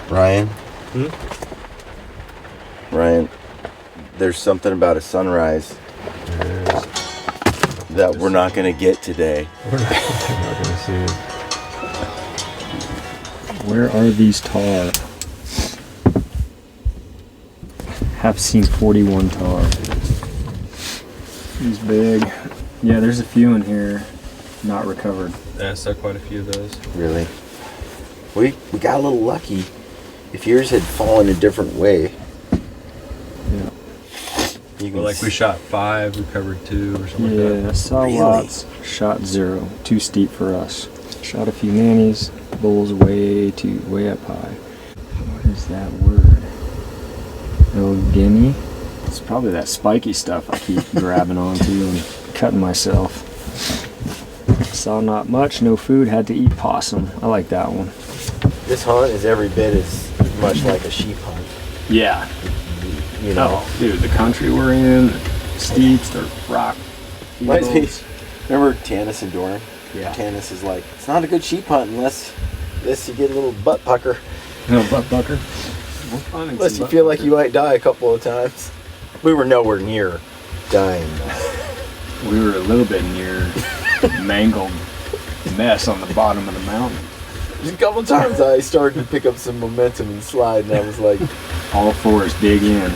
Ryan? Ryan, there's something about a sunrise that we're not going to get today. We're not going to see it. Where are these tar? Have seen 41 tar. He's big. Yeah, there's a few in here not recovered. Yeah, I saw quite a few of those. Really? We got a little lucky. If yours had fallen a different way. Yeah. Well, like we shot 5, recovered 2 or something like Yeah, that. saw Really? lots. Shot 0. Too steep for us. Shot a few nannies. Bulls way up high. What is that word? El Guinea? It's probably that spiky stuff I keep grabbing onto and cutting myself. Saw not much, no food, had to eat possum. I like that one. This hunt is every bit as much like a sheep hunt. Yeah. You know? Oh, dude, the country we're in, the steeps, the rock Reminds me, fields. remember Tanis and Doran? Yeah. Tanis is like, it's not a good sheep hunt unless you get a little butt pucker. No, butt bucker. Unless you feel like you might die a couple of times. We were nowhere near dying though. We were a little bit near mangled mess on the bottom of the mountain. Just a couple of times I started to pick up some momentum and slide, and I was like, All fours dig in.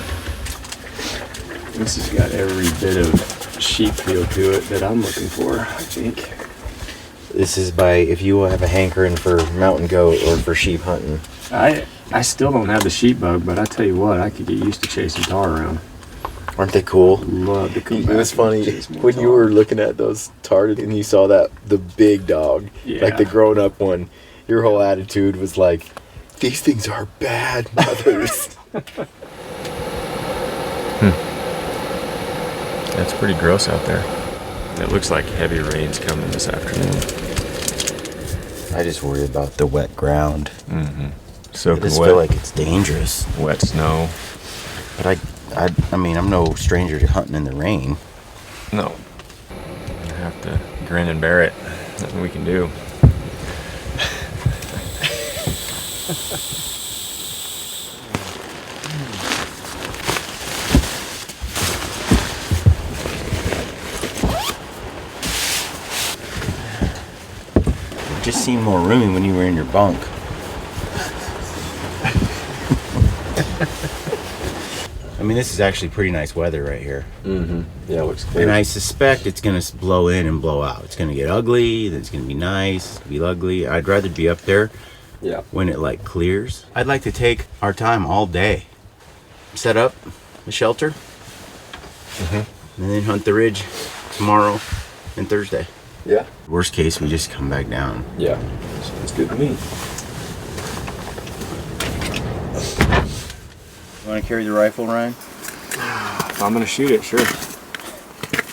This has got every bit of sheep feel to it that I'm looking for, I think. this is by, if you have a hankering for mountain goat or for sheep hunting. I still don't have the sheep bug, but I tell you what, I could get used to chasing tar around. Aren't they cool? Love to come It back. was and funny chase more when you tar. were looking at those tar and you saw the big dog, like the Yeah. grown up one. Your whole attitude was like, these things are bad mothers. That's pretty gross out there. It looks like heavy rain's coming this afternoon. I just worry about the wet ground. Mm-hmm. I Soaking just wet, feel like it's dangerous. wet snow. But I mean, I'm no stranger to hunting in the rain. No. I have to grin and bear it. Nothing we can do. It just seemed more roomy when you were in your bunk. I mean, this is actually pretty nice weather right here. Mm-hmm. Yeah, it looks clear. And I suspect it's going to blow in and blow out. It's going to get ugly, then it's going to be nice, be ugly. I'd rather be up there Yeah. when it like clears. I'd like to take our time all day. Set up the shelter, and then hunt the ridge tomorrow and Thursday. Yeah. Worst case, we just come back down. Yeah. Sounds good to me. You want to carry the rifle, Ryan? If I'm gonna shoot it, sure.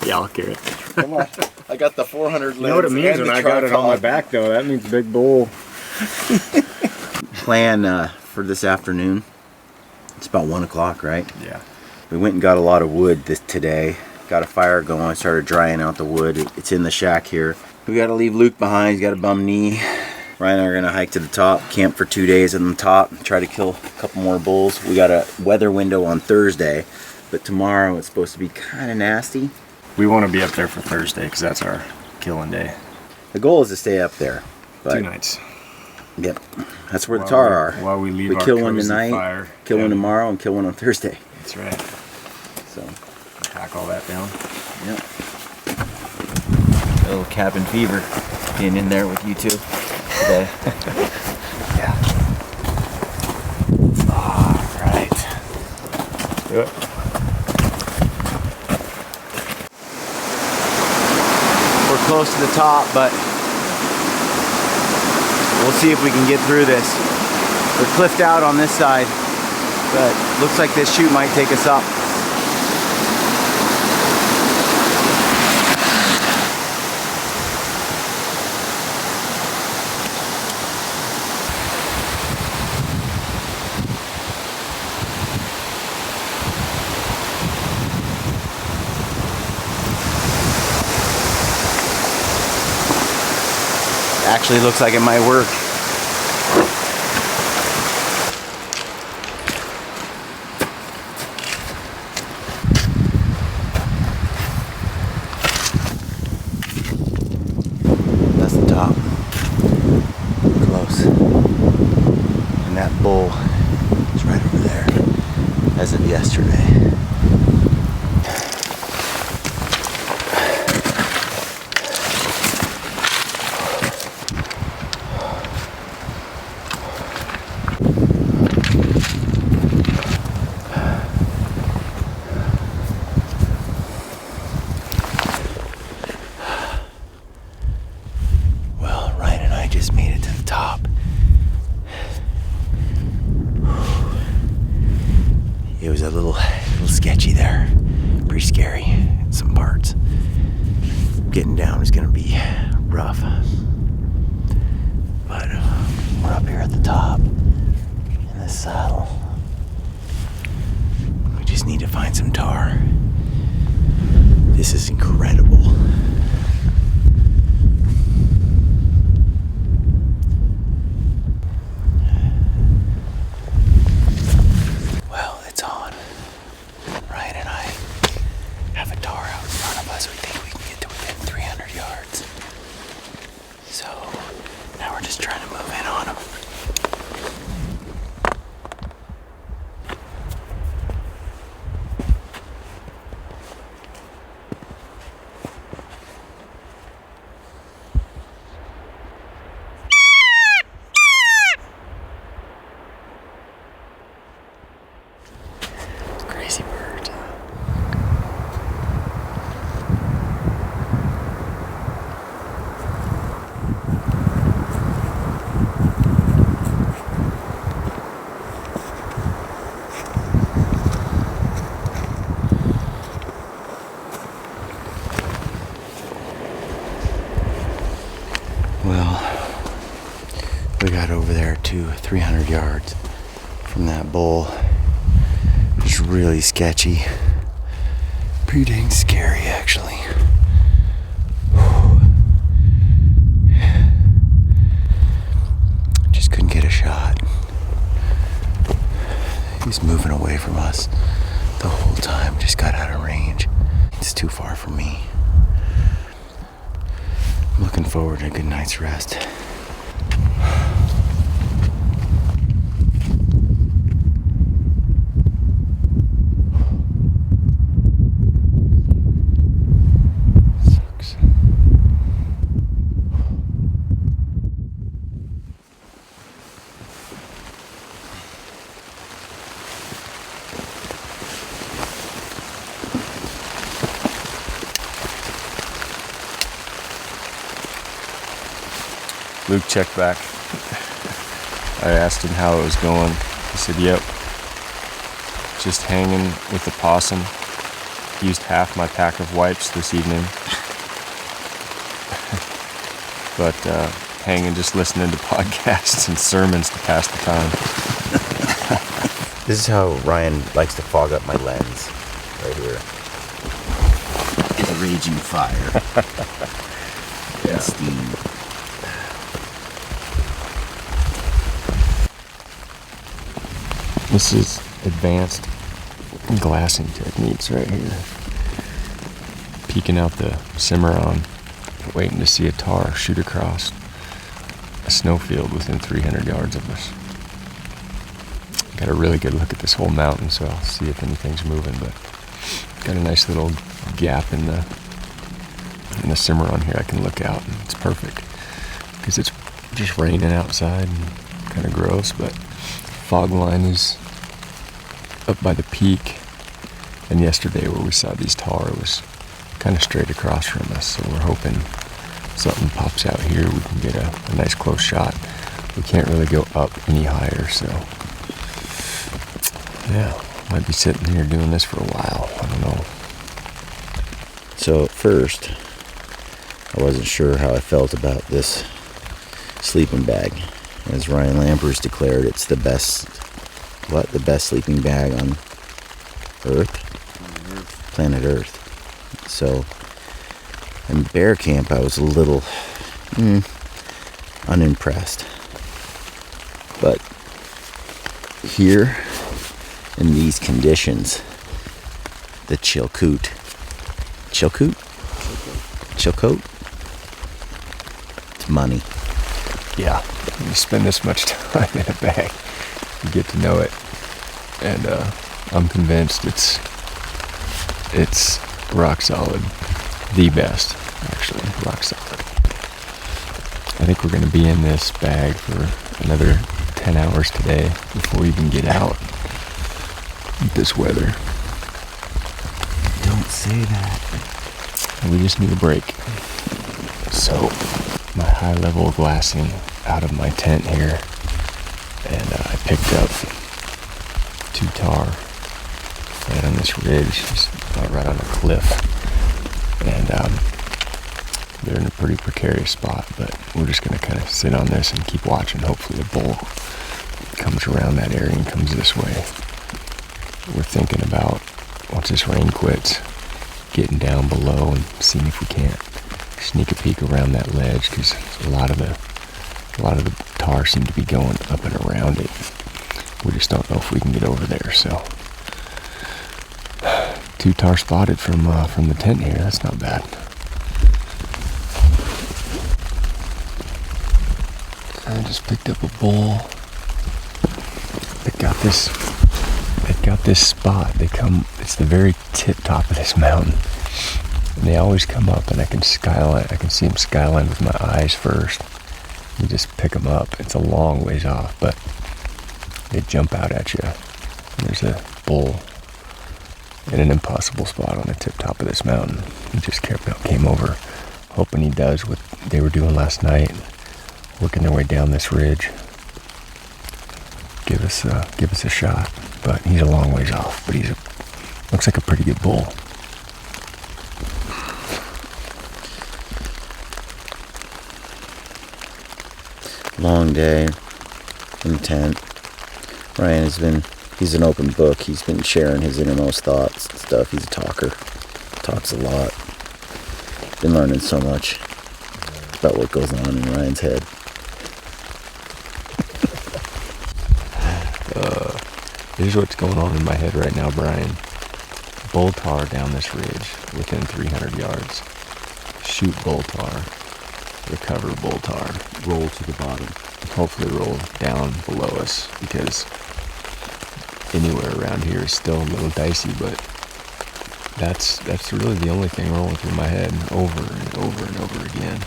Yeah, I'll carry it. Come on. I got the 400 lens. You know what it means when I got it on my back, though? That means big bull. Plan for this afternoon. It's about 1 o'clock, right? Yeah. We went and got a lot of wood today. Got a fire going, started drying out the wood. It's in the shack here. We got to leave Luke behind. He's got a bum knee. Ryan and I are going to hike to the top, camp for 2 days on the top, try to kill a couple more bulls. We got a weather window on Thursday, but tomorrow it's supposed to be kind of nasty. We want to be up there for Thursday because that's our killing day. The goal is to stay up there. But 2 nights. Yep, that's where the tar are. While we leave We our kill one cozy tonight, fire. kill Yeah, one tomorrow, and kill one on Thursday. That's right. So, Pack all that down. yep. A little cabin fever being in there with you two today. Yeah. All right. Do it. We're close to the top, but we'll see if we can get through this. We're cliffed out on this side, but looks like this chute might take us up. Actually looks like it might work. That bull is right over there as of yesterday. Well, Ryan and I just made it to the top. It was a little sketchy there. Pretty scary in some parts. Getting down is gonna be rough. But we're up here at the top in this saddle. We just need to find some tar. This is incredible. Crazy bird. Well, we got over there to 300 yards from that bull. It's really sketchy. Pretty dang scary, actually. Just couldn't get a shot. He's moving away from us the whole time. Just got out of range. It's too far for me. I'm looking forward to a good night's rest. Luke checked back. I asked him how it was going. He said, yep. Just hanging with the possum. Used half my pack of wipes this evening. But hanging, just listening to podcasts and sermons to pass the time. This is how Ryan likes to fog up my lens. Right here. It's a raging fire. Yeah. And steam. This is advanced glassing techniques right here. Peeking out the Cimarron, waiting to see a tar shoot across a snowfield within 300 yards of us. Got a really good look at this whole mountain, so I'll see if anything's moving, but got a nice little gap in the Cimarron here. I can look out, and it's perfect because it's just raining outside and kind of gross, but fog line is up by the peak, and yesterday where we saw these tar was kind of straight across from us, so we're hoping something pops out here. We can get a nice close shot. We can't really go up any higher, so yeah, might be sitting here doing this for a while. I don't know. So at first, I wasn't sure how I felt about this sleeping bag. As Ryan Lampers declared, it's the best sleeping bag on Earth? Planet Earth. So, in bear camp, I was a little unimpressed. But here, in these conditions, the Chilkoot, it's money. Yeah, when you spend this much time in a bag, you get to know it, and I'm convinced it's rock solid, the best, actually, rock solid. I think we're going to be in this bag for another 10 hours today before we even get out with this weather. Don't say that. And we just need a break. So, my high level glassing out of my tent here, and I picked up 2 tar right on this ridge, just right on a cliff, and they're in a pretty precarious spot, but we're just going to kind of sit on this and keep watching. Hopefully a bull comes around that area and comes this way. We're thinking about, once this rain quits, getting down below and seeing if we can't sneak a peek around that ledge, because a lot of the tar seem to be going up and around it. We just don't know if we can get over there. So 2 tar spotted from the tent here. That's not bad. I just picked up a bull. They've got this spot. It's the very tip top of this mountain. And they always come up, and I can see them skyline with my eyes first. You just pick them up. It's a long ways off, but they jump out at you. And there's a bull in an impossible spot on the tip top of this mountain. He just came over, hoping he does what they were doing last night, working their way down this ridge. Give us a shot. But he's a long ways off. But looks like a pretty good bull. Long day in the tent. Ryan he's an open book. He's been sharing his innermost thoughts and stuff. He's a talker. Talks a lot. Been learning so much about what goes on in Ryan's head. Here's what's going on in my head right now, Brian. Bull tar down this ridge within 300 yards. Shoot bull tar. Recover bull tar. Roll to the bottom. Hopefully roll down below us, because anywhere around here is still a little dicey, but that's really the only thing rolling through my head over and over and over again.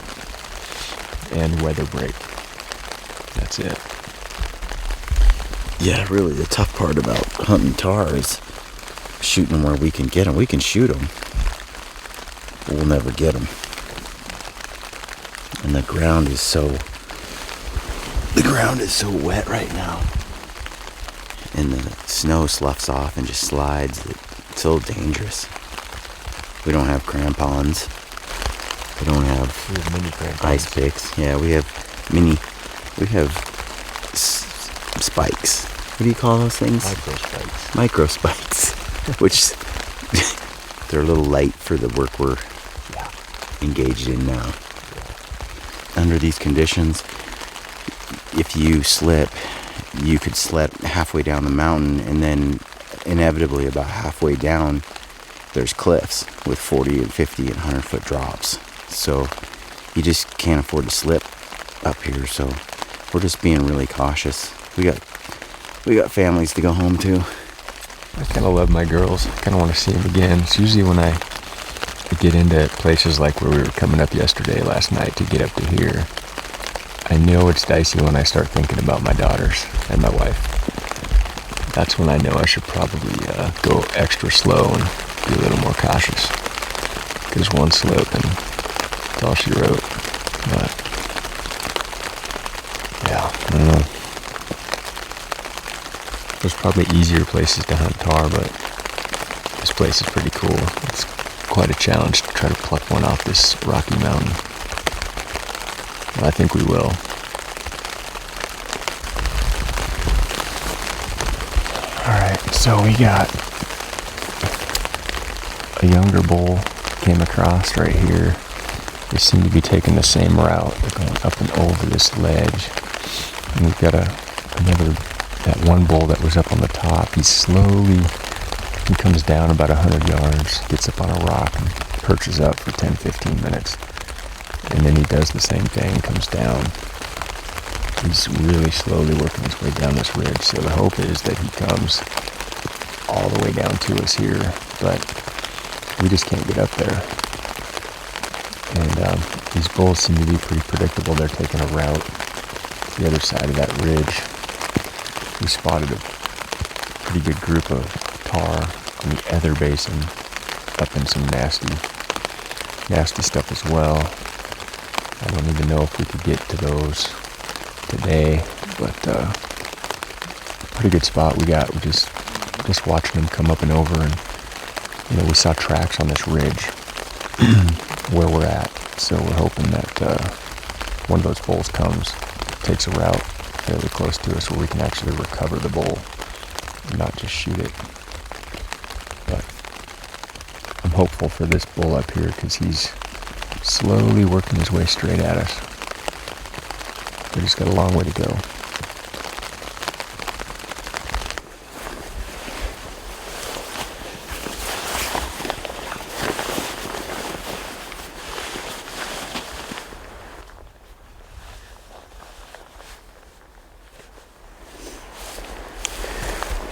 And weather break. That's it. Yeah, really, the tough part about hunting tar is shooting them where we can get them. We can shoot them, but we'll never get them. And the ground is so wet right now. And the snow sloughs off and just slides. It's so dangerous. We don't have crampons. We don't have mini crampons. Ice picks. Yeah, we have spikes. What do you call those things? Micro spikes. Which they're a little light for the work we're engaged in now. Under these conditions, if you slip, you could slip halfway down the mountain, and then inevitably about halfway down there's cliffs with 40 and 50 and 100 foot drops. So you just can't afford to slip up here. So we're just being really cautious. We got families to go home to. I kind of love my girls. I kind of want to see them again. It's usually when I get into places like where we were coming up last night to get up to here. I know it's dicey when I start thinking about my daughters and my wife. That's when I know I should probably go extra slow and be a little more cautious. Because one slip and that's all she wrote. But yeah, I don't know. There's probably easier places to hunt tar, but this place is pretty cool. It's quite a challenge to try to pluck one off this rocky mountain. I think we will. Alright, so we got a younger bull came across right here. They seem to be taking the same route. They're going up and over this ledge. And we've got that one bull that was up on the top. He comes down about 100 yards, gets up on a rock and perches up for 10-15 minutes. And then he does the same thing, comes down, He's really slowly working his way down this ridge, so the hope is that he comes all the way down to us here, but we just can't get up there. And these bulls seem to be pretty predictable. They're taking a route to the other side of that ridge. We spotted a pretty good group of tar in the Ether Basin, up in some nasty stuff as well. I don't even know if we could get to those today, but pretty good spot we got. We just watching them come up and over, and we saw tracks on this ridge where we're at. So we're hoping that one of those bulls comes, takes a route fairly close to us where we can actually recover the bull and not just shoot it. But I'm hopeful for this bull up here because he's slowly working his way straight at us. We just got a long way to go.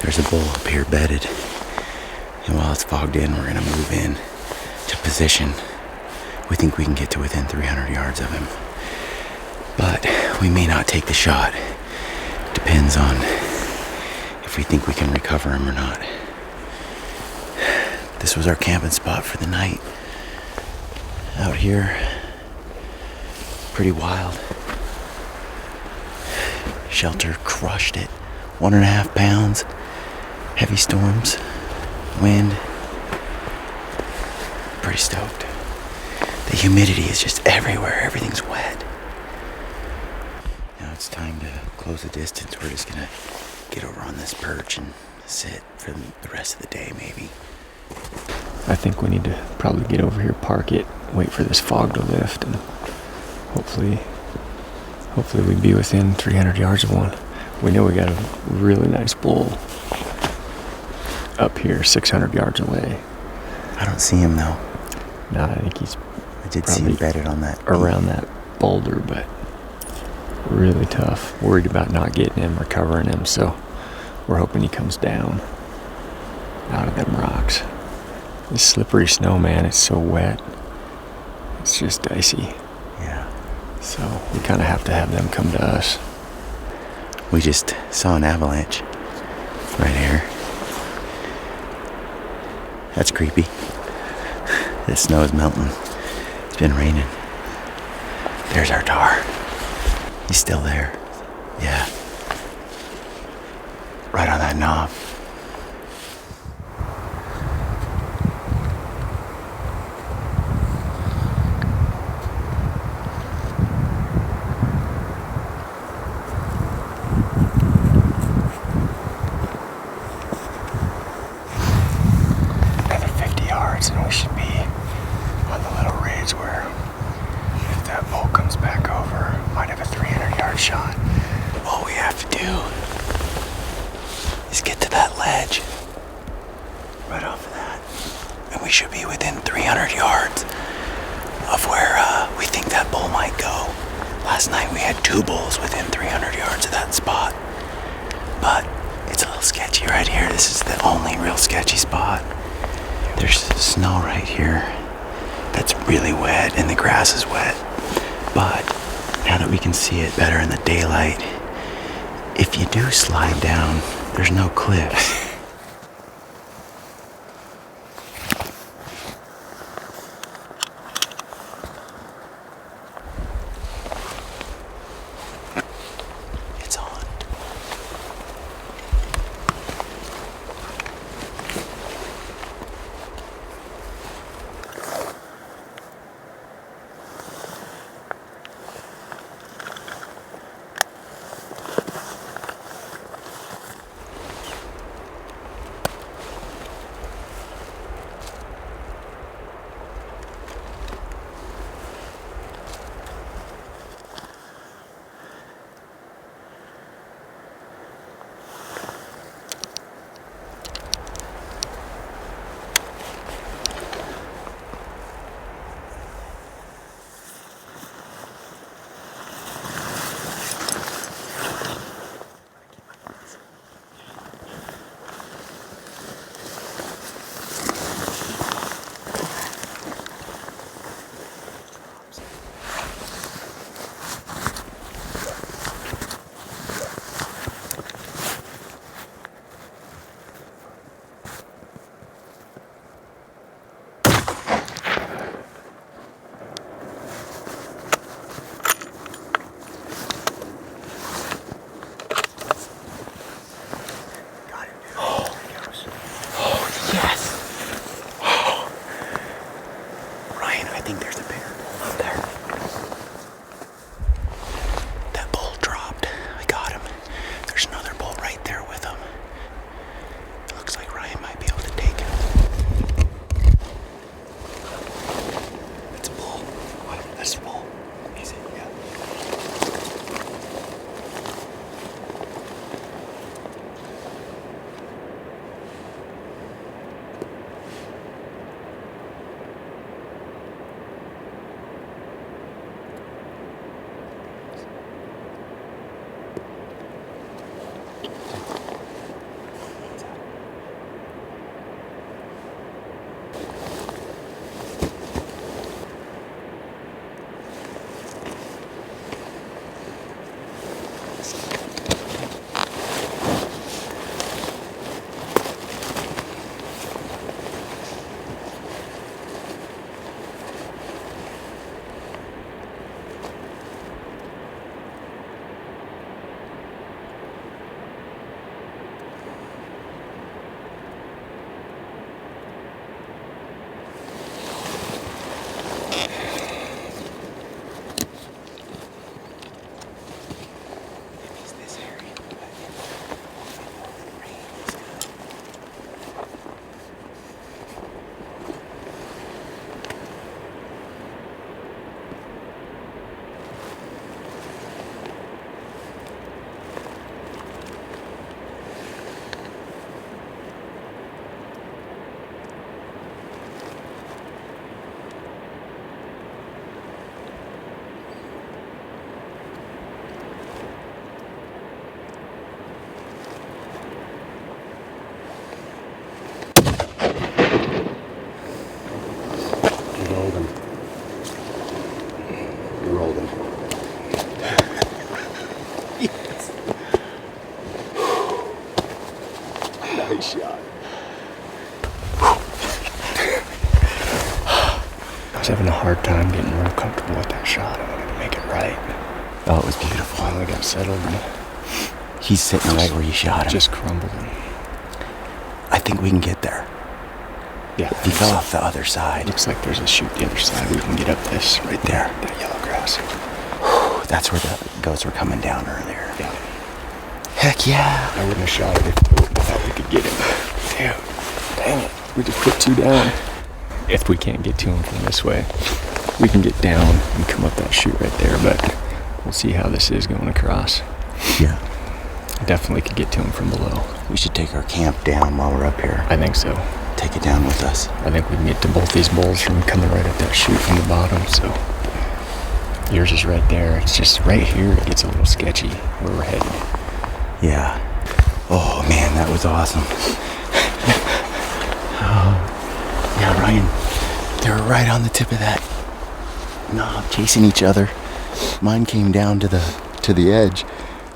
There's a bull up here bedded, and while it's fogged in, we're gonna move in to position. We think we can get to within 300 yards of him, but we may not take the shot. Depends on if we think we can recover him or not. This was our camping spot for the night. Out here, pretty wild. Shelter crushed it. 1.5 pounds. Heavy storms, wind. Pretty stoked. The humidity is just everywhere. Everything's wet. Now it's time to close the distance. We're just gonna get over on this perch and sit for the rest of the day, maybe. I think we need to probably get over here, park it, wait for this fog to lift, and hopefully we'd be within 300 yards of one. We know we got a really nice bull up here, 600 yards away. I don't see him though. No, I think he's I did see him bedded on that. around that boulder, but really tough. Worried about not getting him, recovering him, so we're hoping he comes down out of them rocks. This slippery snow, man, it's so wet. It's just dicey. Yeah. So we kind of have to have them come to us. We just saw an avalanche right here. That's creepy. The snow is melting. It's been raining. There's our tar. He's still there. Yeah. Right on that knob. Another 50 yards and we should be on the little ridge where if that bull comes back over, might have a 300-yard shot. All we have to do is get to that ledge. Right off of that. And we should be within 300 yards of where we think that bull might go. Last night we had 2 bulls within 300 yards of that spot. But it's a little sketchy right here. This is the only real sketchy spot. There's snow right here that's really wet and the grass is wet. But now that we can see it better in the daylight, if you do slide down, there's no cliffs. It's on. Nice shot. I was having a hard time getting real comfortable with that shot. I wanted to make it right. Oh, it was beautiful. Finally got settled and He's sitting right where you shot him. just crumbled. I think we can get there. Yeah. He fell off the other side. Looks like there's a chute the other side. We can get up this right there. That yellow grass. That's where the goats were coming down earlier. Yeah. Heck yeah. I wouldn't have shot it if I thought we could get him. Dude, dang it. We just put 2 down. If we can't get to him from this way, we can get down and come up that chute right there, but we'll see how this is going across. Yeah. Definitely could get to him from below. We should take our camp down while we're up here. I think so. Take it down with us. I think we can get to both these bulls from coming right up that chute from the bottom, so yours is right there. It's just right here it gets a little sketchy where we're heading. Yeah. Oh man, that was awesome. Oh. Yeah, Ryan. They were right on the tip of that knob, chasing each other. Mine came down to the edge,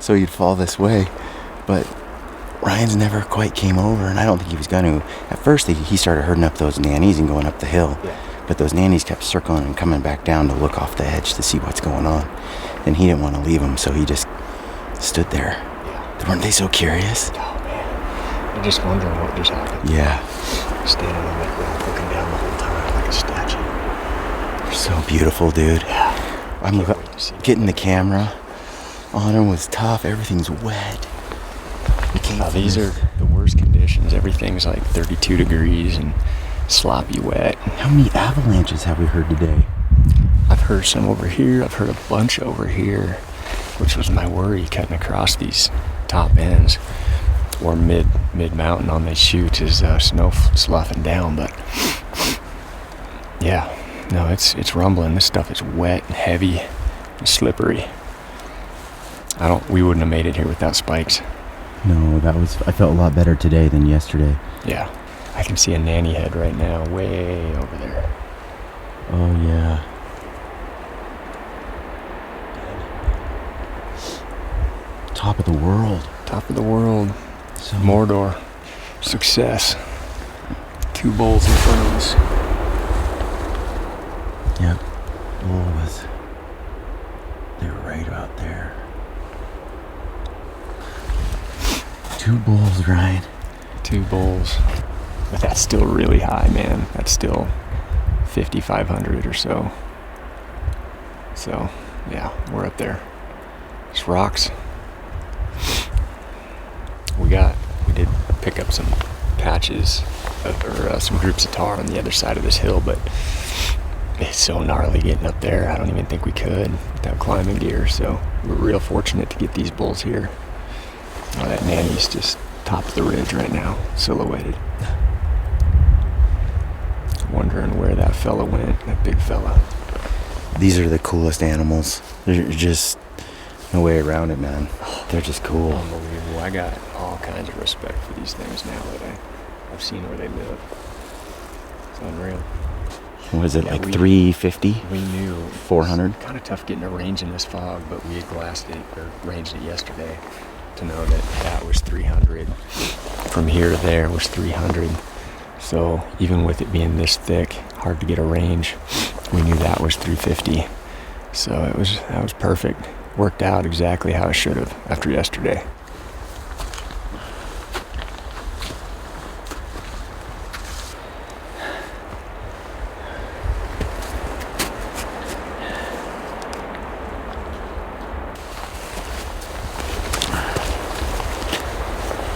so you'd fall this way. But Ryan's never quite came over, and I don't think he was going to. At first, he started herding up those nannies and going up the hill. Yeah. But those nannies kept circling and coming back down to look off the edge to see what's going on. And he didn't want to leave them, so he just stood there. Yeah. Weren't they so curious? Oh man. You're just wondering what just happened. Yeah. Standing on that rock looking down the whole time like a statue. They're so beautiful, dude. Yeah. I'm Can't wait to see getting the camera on them was tough. Everything's wet. We came These are the worst conditions. Everything's like 32 degrees and sloppy wet. How many avalanches have we heard today? I've heard some over here. I've heard a bunch over here, which was my worry cutting across these top ends or mid mountain on these chutes is snow sloughing down. But yeah, no, it's rumbling. This stuff is wet and heavy and slippery. We wouldn't have made it here without spikes. No, I felt a lot better today than yesterday. Yeah, I can see a nanny head right now, way over there. Oh yeah. Top of the world. Top of the world. So Mordor. Success. 2 bulls in front of us. Yep. They were right out there. 2 bulls, Ryan. 2 bulls. But that's still really high, man. That's still 5,500 or so. So, yeah, we're up there. There's rocks. We did pick up some patches or some groups of tar on the other side of this hill, but it's so gnarly getting up there. I don't even think we could without climbing gear. So we're real fortunate to get these bulls here. Oh, that nanny's just top of the ridge right now, silhouetted. Wondering where that fella went, that big fella. These are the coolest animals. There's just no way around it, man. They're just cool. Unbelievable. I got all kinds of respect for these things now that I've seen where they live. It's unreal. Was it Yeah, like we- 350? We knew 400? Kind of tough getting a range in this fog, but we had glassed it or ranged it yesterday to know that that was 300. From here to there was 300. So even with it being this thick, hard to get a range, we knew that was 350. So that was perfect. Worked out exactly how it should have after yesterday.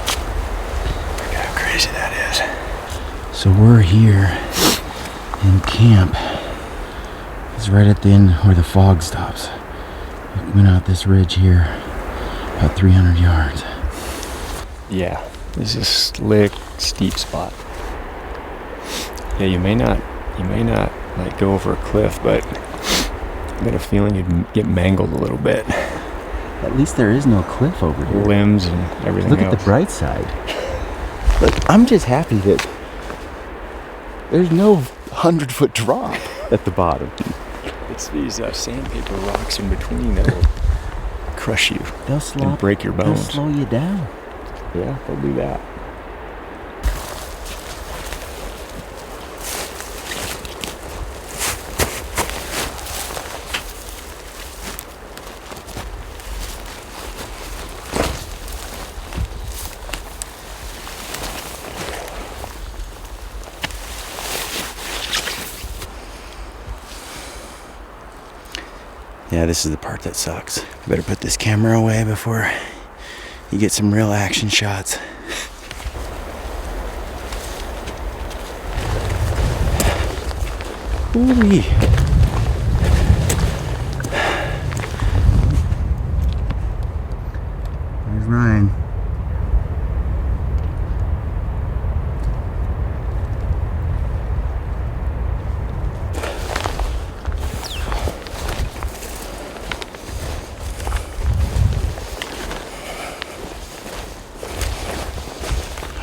Look how crazy that is. So we're here in camp. It's right at the end where the fog stops. We went out this ridge here, about 300 yards. Yeah, this is a slick, steep spot. Yeah, you may not like go over a cliff, but I got a feeling you'd get mangled a little bit. At least there is no cliff over here. Limbs and everything Look else. at the bright side. Look, I'm just happy that there's no 100-foot drop at the bottom. It's these sandpaper rocks in between that will crush you They'll and break your bones. slow you down. Yeah, they'll do that. Yeah, this is the part that sucks. Better put this camera away before you get some real action shots. Ooh-wee. There's Ryan.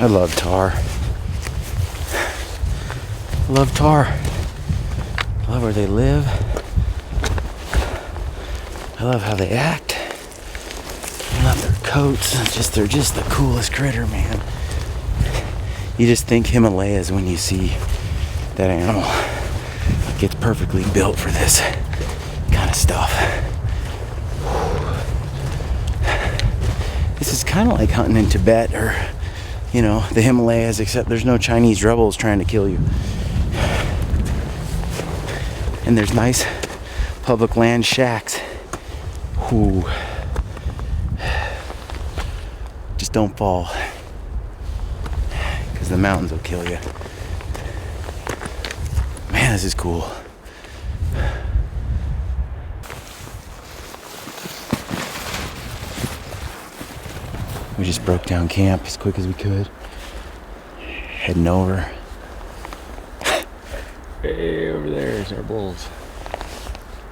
I love Tar. I love Tar. I love where they live. I love how they act. I love their coats. They're just the coolest critter, man. You just think Himalayas when you see that animal. Like it's perfectly built for this kind of stuff. This is kind of like hunting in Tibet or, you know, the Himalayas, except there's no Chinese rebels trying to kill you. And there's nice public land shacks. Ooh. Just don't fall, because the mountains will kill you. Man, this is cool. We just broke down camp as quick as we could. Heading over. Way over there is our bulls.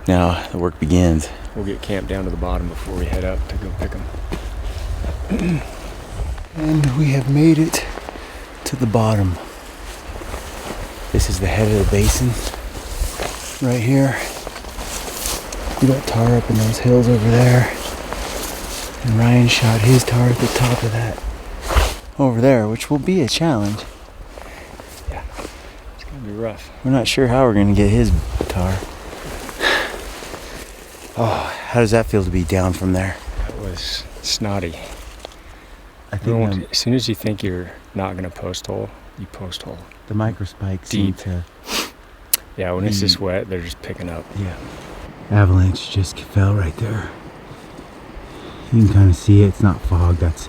Now the work begins. We'll get camped down to the bottom before we head up to go pick them. And we have made it to the bottom. This is the head of the basin. Right here. We got Tar up in those hills over there. And Ryan shot his Tar at the top of that over there, which will be a challenge. Yeah, it's gonna be rough. We're not sure how we're gonna get his Tar. Oh, how does that feel to be down from there? That was snotty. I think As soon as you think you're not gonna post hole, you post hole. the microspikes seem Deep. to... Yeah, when it's this wet, they're just picking up. Yeah. Avalanche just fell right there. You can kind of see it. It's not fog. That's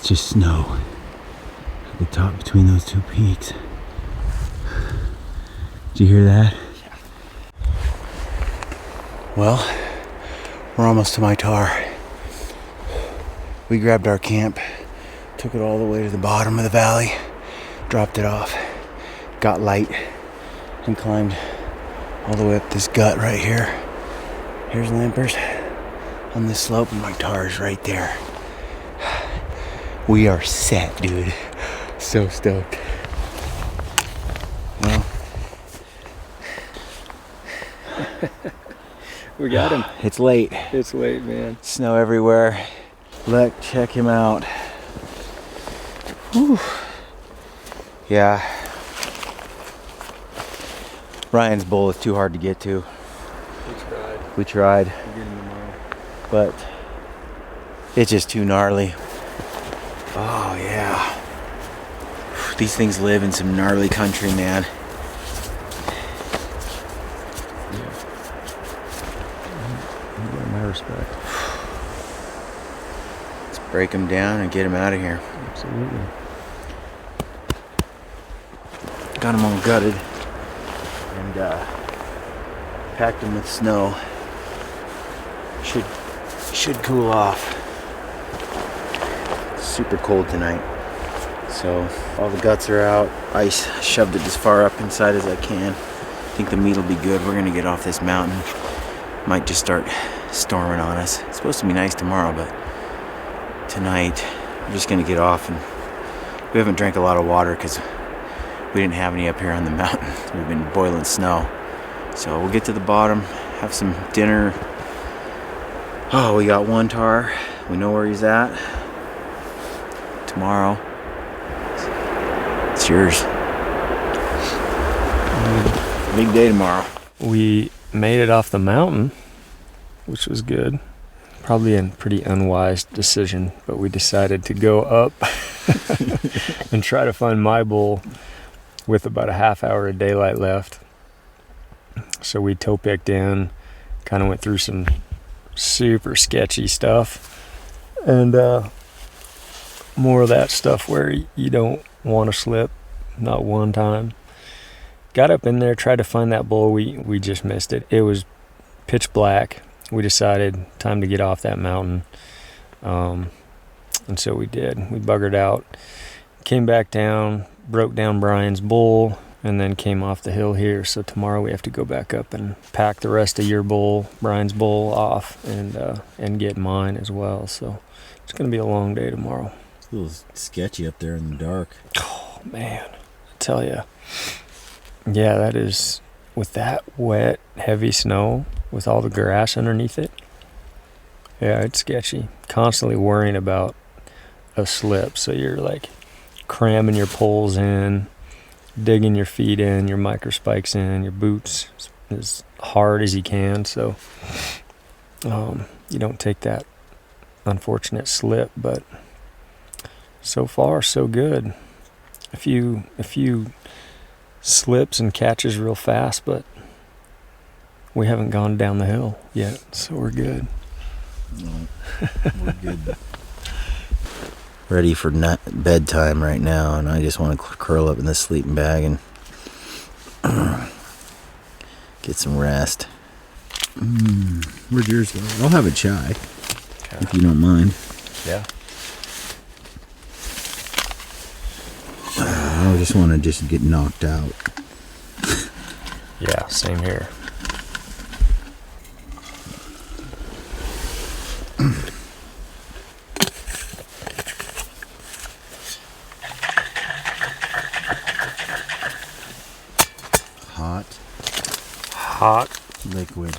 just snow at the top between those two peaks. Did you hear that? Yeah. Well, we're almost to my Tar. We grabbed our camp, took it all the way to the bottom of the valley, dropped it off, got light, and climbed all the way up this gut right here. Here's Lampers on this slope, and my Tar is right there. We are set, dude. So stoked. Well, We got him. it's late. It's late, man. Snow everywhere. Look, check him out. Whew. Yeah. Ryan's bull is too hard to get to. We tried. But it's just too gnarly. Oh yeah. These things live in some gnarly country, man. My respect. Let's break them down and get them out of here. Absolutely. Got them all gutted and packed them with snow. Should cool off. It's super cold tonight. So all the guts are out. Ice shoved it as far up inside as I can. I think the meat will be good. We're gonna get off this mountain. Might just start storming on us. It's supposed to be nice tomorrow, but tonight we're just gonna get off, and we haven't drank a lot of water because we didn't have any up here on the mountain. We've been boiling snow. So we'll get to the bottom, have some dinner. Oh, we got one tar. We know where he's at. Tomorrow, it's yours. Big day tomorrow. We made it off the mountain, which was good. Probably a pretty unwise decision, but we decided to go up and try to find my bull with about a half hour of daylight left. So we toe picked in, kind of went through some super sketchy stuff, and more of that stuff where you don't want to slip, not one time. Got up in there, tried to find that bull. We just missed it. It was pitch black. We decided time to get off that mountain, and so we did. We buggered out, came back down, broke down Brian's bull, and then came off the hill here. So tomorrow we have to go back up and pack the rest of your bull, Brian's bull, off, and get mine as well. So it's gonna be a long day tomorrow. It's a little sketchy up there in the dark. Oh man, I tell you. Yeah, that is, with that wet, heavy snow, with all the grass underneath it. Yeah, it's sketchy. Constantly worrying about a slip, so you're like cramming your poles in, digging your feet in, your micro spikes in, your boots as hard as you can, so you don't take that unfortunate slip. But so far, so good. A few slips and catches real fast, but we haven't gone down the hill yet, so we're good. No, we're good. Ready for bedtime right now, and I just want to curl up in this sleeping bag and get some rest. Where's yours though? I'll have a chai, if you don't mind. Yeah. I just want to just get knocked out. Yeah, same here. Hot Liquid.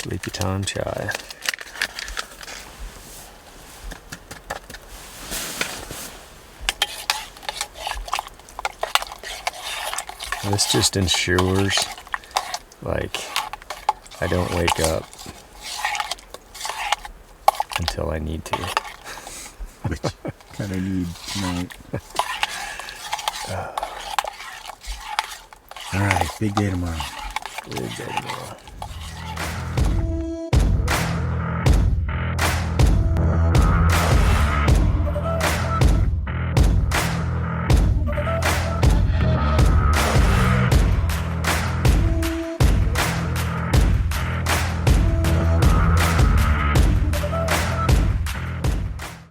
sleepy time chai. This just ensures, like, I don't wake up until I need to. Which kind of need tonight. All right, big day tomorrow. Big day tomorrow.